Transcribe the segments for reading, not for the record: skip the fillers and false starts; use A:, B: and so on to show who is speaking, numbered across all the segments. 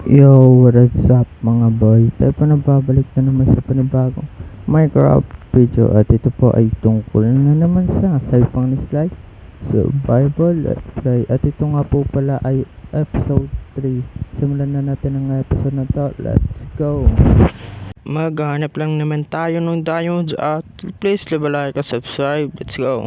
A: Yo, what's up mga boy? Tayo pa nababalik na naman sa panibagong Minecraft video at ito po ay tungkol na naman sa Cyberpunk Life Survival Let's Play at ito nga po pala ay episode 3. Simulan na natin ang episode na to. Let's go! Maghanap lang naman tayo ng diamonds at please leave a like and subscribe. Let's go!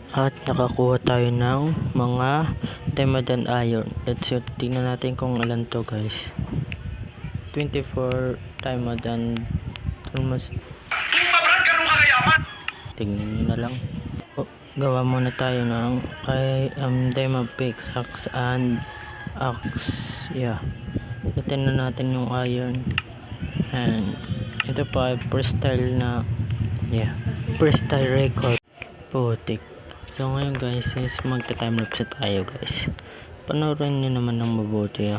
A: At nakakuha tayo ng mga diamond and iron. Let's see, tingnan natin kung ilan to guys. 24 diamond and almost. Tingnan nyo na lang. Gawa muna tayo ng diamond pickaxe and axe. Yeah. Tingnan na natin yung iron. And ito pa ay freestyle na freestyle record. Putik. So ngayon guys is magta-timelapse tayo guys. Panoorin nyo naman ng mabuti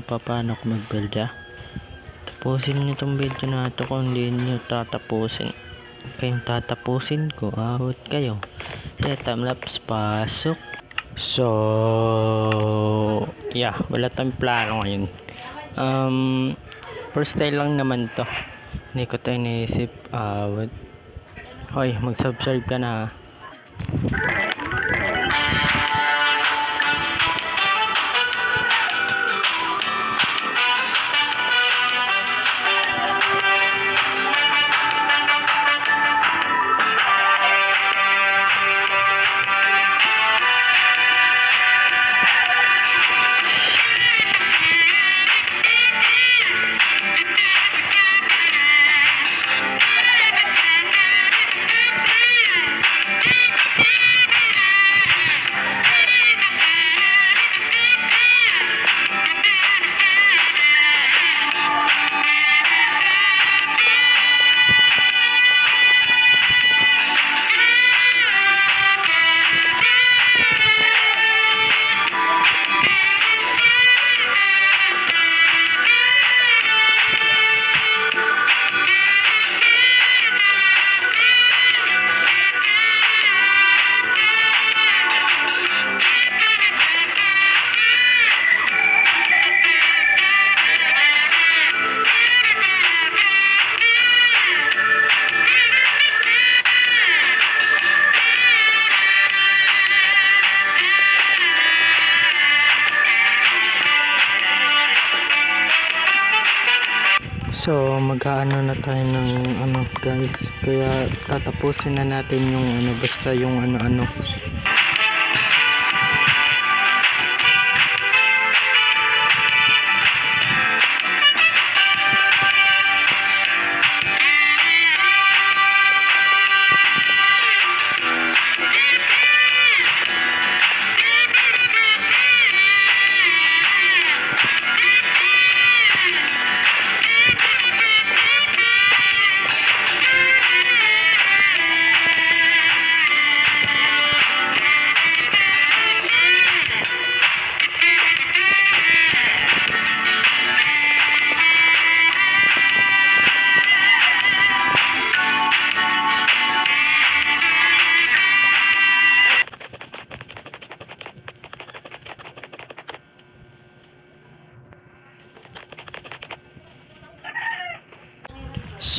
A: paano ko mag-build Tapusin nyo itong video na ito kung hindi nyo tatapusin. Kayong tatapusin ko, awit kayo. Sige, timelapse, pasok. So yeah, wala tayong plano ngayon. Freestyle lang naman to. Hindi ko tayo naisip. Hoy, mag-subscribe ka na. So mag-aano na tayo ng guys, kaya tatapusin na natin yung basta yung ano.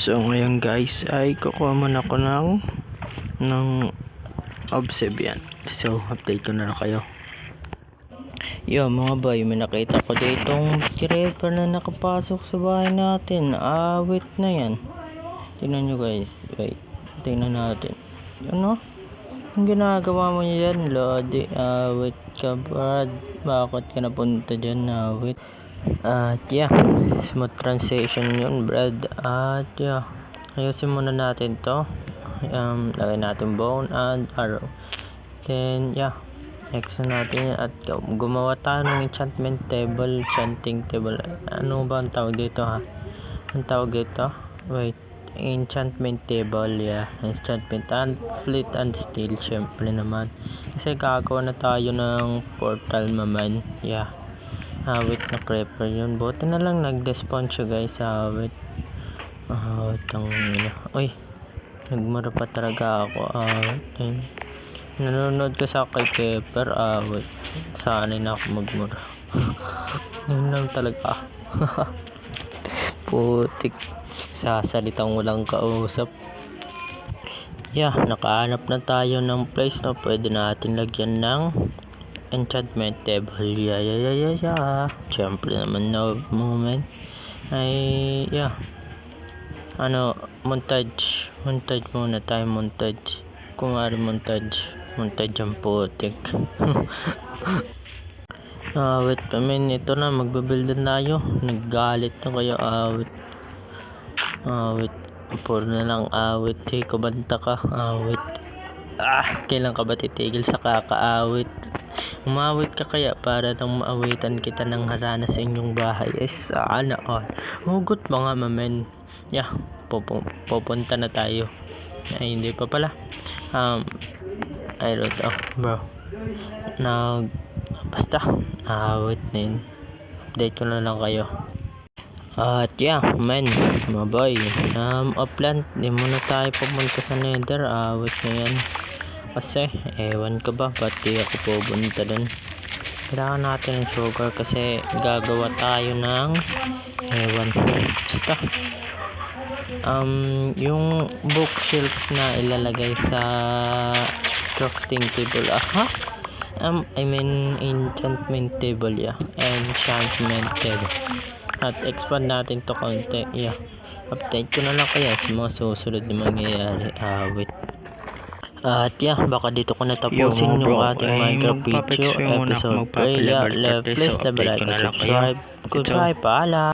A: So ngayon guys ay kukuha muna ako ng obsidian. So update ko na lang kayo. Yo mga boy, may nakita ko ditong creeper na nakapasok sa bahay natin. Wait na yan. Tingnan nyo guys. Wait, tingnan natin. Ano? Ang ginagawa mo yan Lodi? Wait ka Brad. Bakit ka napunta dyan? Wait. At yeah, smooth transition yun Brad. At yeah, ayusin muna natin to. lagay natin bone and arrow. Then yeah, X na natin yan at gumawa tayo ng enchantment table, enchanting table. Ano ba ang tawag dito ha? Ang tawag dito? Wait, enchantment table, yeah. Enchantment and flint and steel, syempre naman. Kasi gagawa na tayo ng portal maman, yeah. Awit na creeper yun. Buti na lang nag-despawn siya guys, awit. Awit ang uy, nagmura pa talaga ako, awit. Nanonood ka sa kay Creeper, awit. Sanay na ako magmura. Yun lang talaga. Putik, sasalitang walang kausap. Yeah, nakahanap na tayo ng place na pwede natin lagyan ng enchantment table. Yeah. Siyempre naman na moment. Ay, yeah. Montage muna tayo, montage. Kung ari montage ang putik. Awit pa men, ito na, magbabuild na tayo. Naggalit na kayo, awit. Puro na lang awit. Hey, kabanta ka, awit. Kailan ka ba titigil sa kakaawit? Umawit ka kaya para nang maawitan kita ng harana sa inyong bahay. Sana all. Hugot mga mamen. Yeah, pupunta na tayo. Ay, hindi pa pala. I wrote bro. Basta, awit na yun. Update ko na lang kayo. At yeah, man, mga boy. Upland, di muna tayo pumunta sa nether. Awit na yan. Kasi, ewan ka ba, ba't di ako pupunta dun? Kailangan natin ng sugar kasi gagawa tayo ng ewan. Basta, yung bookshelf na ilalagay sa crafting table. I mean, enchantment table, yeah. Enchantment table. At expand natin to konti, yeah. Update ko na lang kaya sa mga susunod na mangyayari. Wait. At yeah, baka dito ko natapusin yung ating Minecraft video episode. Please leave a like and subscribe. Goodbye, paalam.